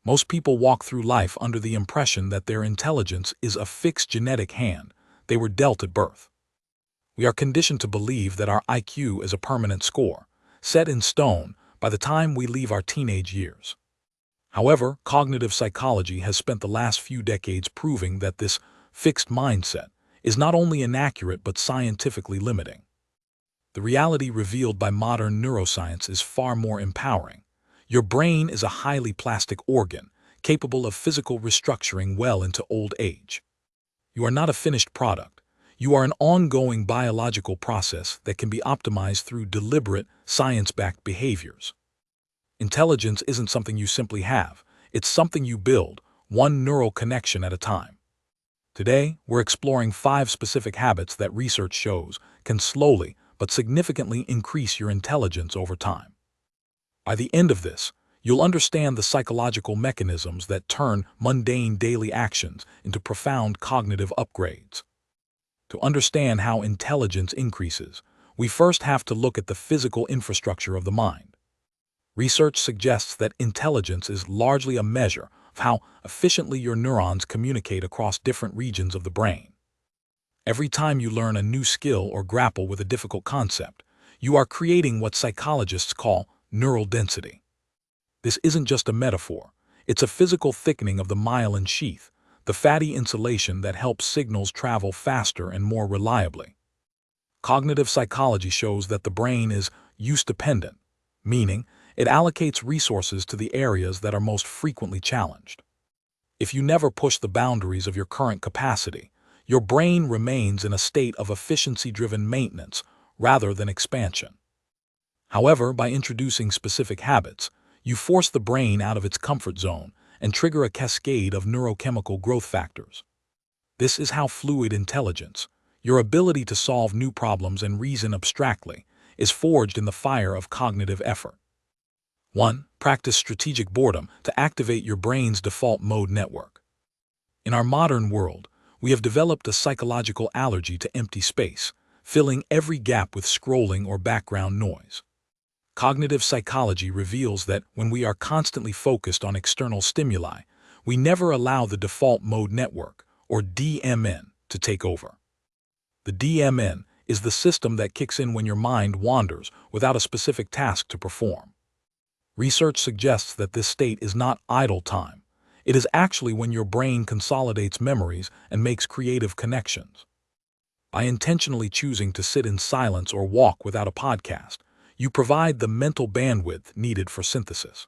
Most people walk through life under the impression that their intelligence is a fixed genetic hand they were dealt at birth. We are conditioned to believe that our IQ is a permanent score, set in stone by the time we leave our teenage years. However, cognitive psychology has spent the last few decades proving that this fixed mindset is not only inaccurate but scientifically limiting. The reality revealed by modern neuroscience is far more empowering. Your brain is a highly plastic organ, capable of physical restructuring well into old age. You are not a finished product. You are an ongoing biological process that can be optimized through deliberate, science-backed behaviors. Intelligence isn't something you simply have. It's something you build, one neural connection at a time. Today, we're exploring 5 specific habits that research shows can slowly but significantly increase your intelligence over time. By the end of this, you'll understand the psychological mechanisms that turn mundane daily actions into profound cognitive upgrades. To understand how intelligence increases, we first have to look at the physical infrastructure of the mind. Research suggests that intelligence is largely a measure of how efficiently your neurons communicate across different regions of the brain. Every time you learn a new skill or grapple with a difficult concept, you are creating what psychologists call neural density. This isn't just a metaphor. It's a physical thickening of the myelin sheath, the fatty insulation that helps signals travel faster and more reliably. Cognitive psychology shows that the brain is use-dependent, meaning it allocates resources to the areas that are most frequently challenged. If you never push the boundaries of your current capacity, your brain remains in a state of efficiency-driven maintenance rather than expansion. However, by introducing specific habits, you force the brain out of its comfort zone and trigger a cascade of neurochemical growth factors. This is how fluid intelligence, your ability to solve new problems and reason abstractly, is forged in the fire of cognitive effort. 1. Practice strategic boredom to activate your brain's default mode network. In our modern world, we have developed a psychological allergy to empty space, filling every gap with scrolling or background noise. Cognitive psychology reveals that when we are constantly focused on external stimuli, we never allow the default mode network, or DMN, to take over. The DMN is the system that kicks in when your mind wanders without a specific task to perform. Research suggests that this state is not idle time. It is actually when your brain consolidates memories and makes creative connections. By intentionally choosing to sit in silence or walk without a podcast, you provide the mental bandwidth needed for synthesis.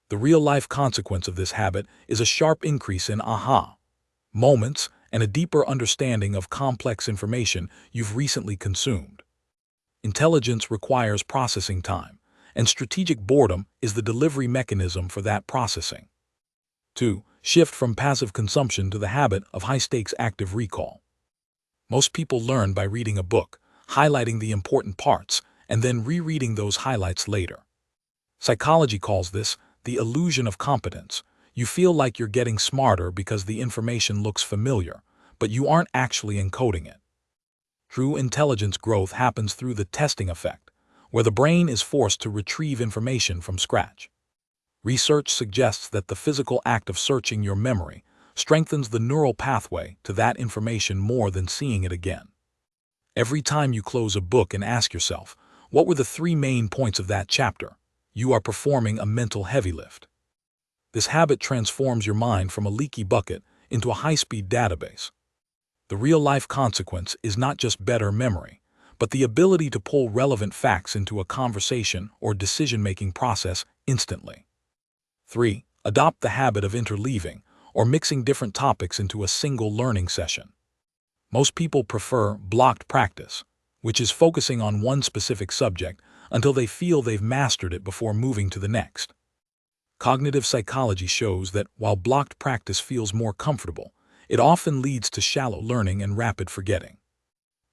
The real-life consequence of this habit is a sharp increase in aha moments and a deeper understanding of complex information you've recently consumed. Intelligence requires processing time, and strategic boredom is the delivery mechanism for that processing. 2. Shift from passive consumption to the habit of high-stakes active recall. Most people learn by reading a book, highlighting the important parts, and then rereading those highlights later. Psychology calls this the illusion of competence. You feel like you're getting smarter because the information looks familiar, but you aren't actually encoding it. True intelligence growth happens through the testing effect, where the brain is forced to retrieve information from scratch. Research suggests that the physical act of searching your memory strengthens the neural pathway to that information more than seeing it again. Every time you close a book and ask yourself, what were the 3 main points of that chapter? You are performing a mental heavy lift. This habit transforms your mind from a leaky bucket into a high-speed database. The real-life consequence is not just better memory, but the ability to pull relevant facts into a conversation or decision-making process instantly. 3. Adopt the habit of interleaving, or mixing different topics into a single learning session. Most people prefer blocked practice, which is focusing on one specific subject until they feel they've mastered it before moving to the next. Cognitive psychology shows that while blocked practice feels more comfortable, it often leads to shallow learning and rapid forgetting.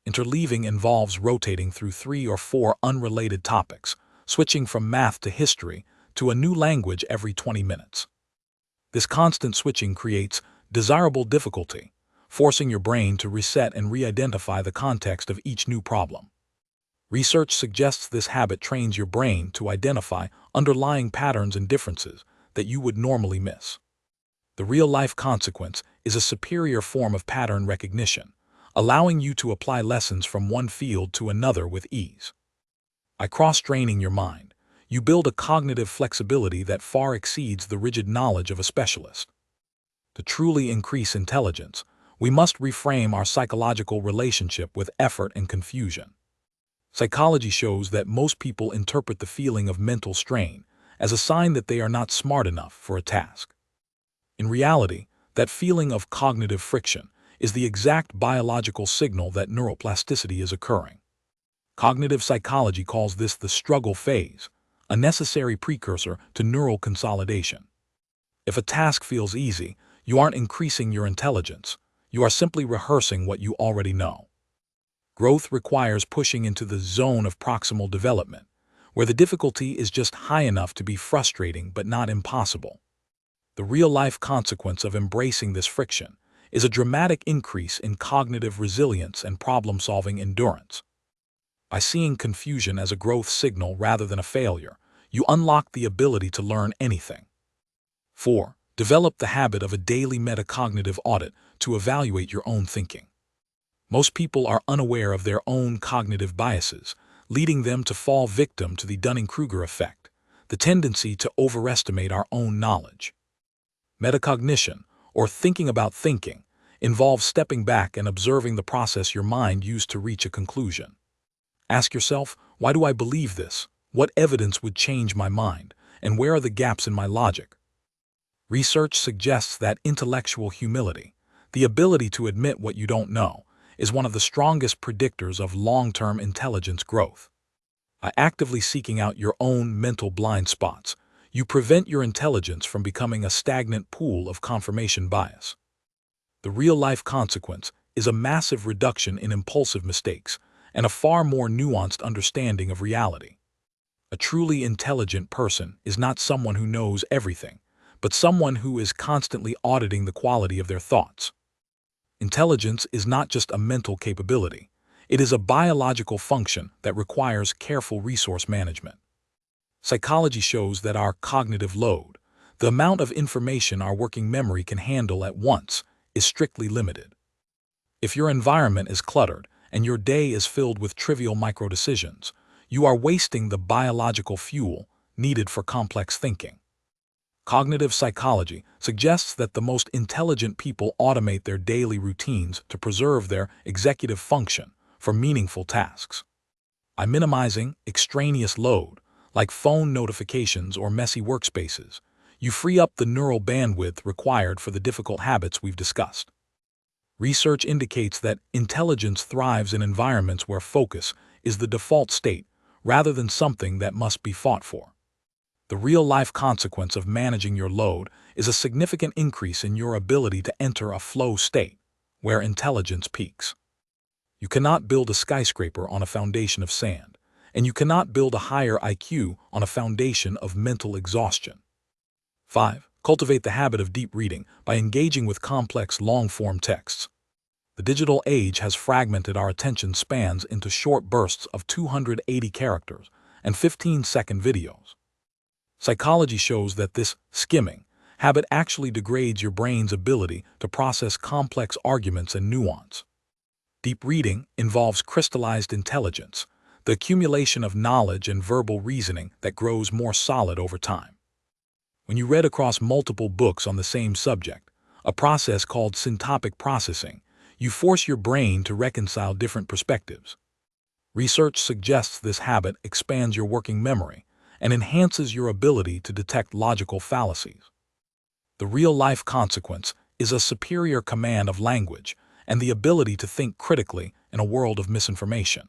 Interleaving involves rotating through 3 or 4 unrelated topics, switching from math to history to a new language every 20 minutes. This constant switching creates desirable difficulty, forcing your brain to reset and re-identify the context of each new problem. Research suggests this habit trains your brain to identify underlying patterns and differences that you would normally miss. The real-life consequence is a superior form of pattern recognition, allowing you to apply lessons from one field to another with ease. By cross-training your mind, you build a cognitive flexibility that far exceeds the rigid knowledge of a specialist. To truly increase intelligence, we must reframe our psychological relationship with effort and confusion. Psychology shows that most people interpret the feeling of mental strain as a sign that they are not smart enough for a task. In reality, that feeling of cognitive friction is the exact biological signal that neuroplasticity is occurring. Cognitive psychology calls this the struggle phase, a necessary precursor to neural consolidation. If a task feels easy, you aren't increasing your intelligence, you are simply rehearsing what you already know. Growth requires pushing into the zone of proximal development, where the difficulty is just high enough to be frustrating but not impossible. The real-life consequence of embracing this friction is a dramatic increase in cognitive resilience and problem-solving endurance. By seeing confusion as a growth signal rather than a failure, you unlock the ability to learn anything. 4. Develop the habit of a daily metacognitive audit to evaluate your own thinking. Most people are unaware of their own cognitive biases, leading them to fall victim to the Dunning-Kruger effect, the tendency to overestimate our own knowledge. Metacognition, or thinking about thinking, involves stepping back and observing the process your mind used to reach a conclusion. Ask yourself, why do I believe this? What evidence would change my mind? And where are the gaps in my logic? Research suggests that intellectual humility, the ability to admit what you don't know, is one of the strongest predictors of long-term intelligence growth. By actively seeking out your own mental blind spots, you prevent your intelligence from becoming a stagnant pool of confirmation bias. The real-life consequence is a massive reduction in impulsive mistakes and a far more nuanced understanding of reality. A truly intelligent person is not someone who knows everything, but someone who is constantly auditing the quality of their thoughts. Intelligence is not just a mental capability, it is a biological function that requires careful resource management. Psychology shows that our cognitive load, the amount of information our working memory can handle at once, is strictly limited. If your environment is cluttered and your day is filled with trivial microdecisions, you are wasting the biological fuel needed for complex thinking. Cognitive psychology suggests that the most intelligent people automate their daily routines to preserve their executive function for meaningful tasks. By minimizing extraneous load, like phone notifications or messy workspaces, you free up the neural bandwidth required for the difficult habits we've discussed. Research indicates that intelligence thrives in environments where focus is the default state rather than something that must be fought for. The real-life consequence of managing your load is a significant increase in your ability to enter a flow state, where intelligence peaks. You cannot build a skyscraper on a foundation of sand, and you cannot build a higher IQ on a foundation of mental exhaustion. 5. Cultivate the habit of deep reading by engaging with complex long-form texts. The digital age has fragmented our attention spans into short bursts of 280 characters and 15-second videos. Psychology shows that this skimming habit actually degrades your brain's ability to process complex arguments and nuance. Deep reading involves crystallized intelligence, the accumulation of knowledge and verbal reasoning that grows more solid over time. When you read across multiple books on the same subject, a process called syntopic processing, you force your brain to reconcile different perspectives. Research suggests this habit expands your working memory and enhances your ability to detect logical fallacies. The real-life consequence is a superior command of language and the ability to think critically in a world of misinformation.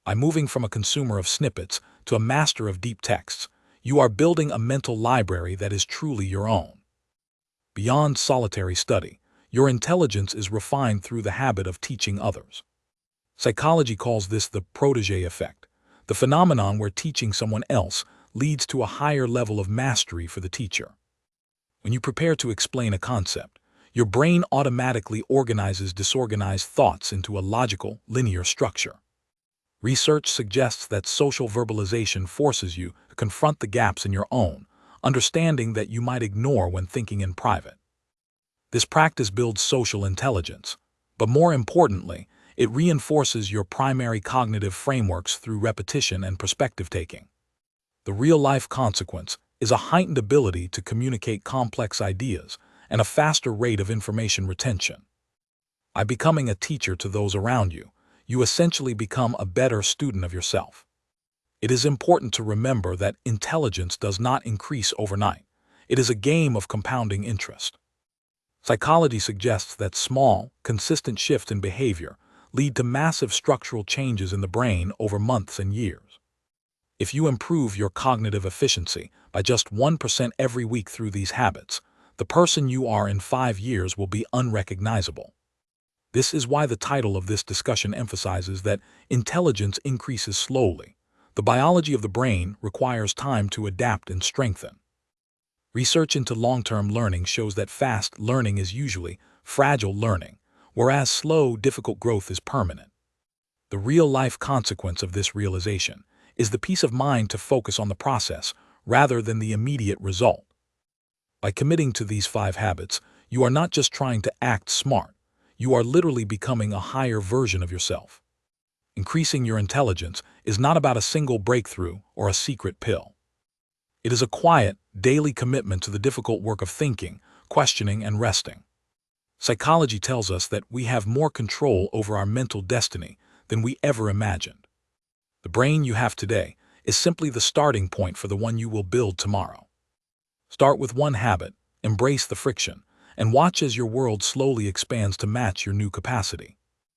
By moving from a consumer of snippets to a master of deep texts, you are building a mental library that is truly your own. Beyond solitary study, your intelligence is refined through the habit of teaching others. Psychology calls this the Protege effect, the phenomenon where teaching someone else leads to a higher level of mastery for the teacher. When you prepare to explain a concept, your brain automatically organizes disorganized thoughts into a logical, linear structure. Research suggests that social verbalization forces you to confront the gaps in your own, understanding that you might ignore when thinking in private. This practice builds social intelligence, but more importantly, it reinforces your primary cognitive frameworks through repetition and perspective taking. The real-life consequence is a heightened ability to communicate complex ideas and a faster rate of information retention. By becoming a teacher to those around you, you essentially become a better student of yourself. It is important to remember that intelligence does not increase overnight. It is a game of compounding interest. Psychology suggests that small, consistent shifts in behavior lead to massive structural changes in the brain over months and years. If you improve your cognitive efficiency by just 1% every week through these habits, the person you are in 5 years will be unrecognizable. This is why the title of this discussion emphasizes that intelligence increases slowly. The biology of the brain requires time to adapt and strengthen. Research into long-term learning shows that fast learning is usually fragile learning, whereas slow, difficult growth is permanent. The real-life consequence of this realization is the peace of mind to focus on the process rather than the immediate result. By committing to these 5 habits, you are not just trying to act smart, you are literally becoming a higher version of yourself. Increasing your intelligence is not about a single breakthrough or a secret pill. It is a quiet, daily commitment to the difficult work of thinking, questioning, and resting. Psychology tells us that we have more control over our mental destiny than we ever imagined. The brain you have today is simply the starting point for the one you will build tomorrow. Start with one habit, embrace the friction, and watch as your world slowly expands to match your new capacity.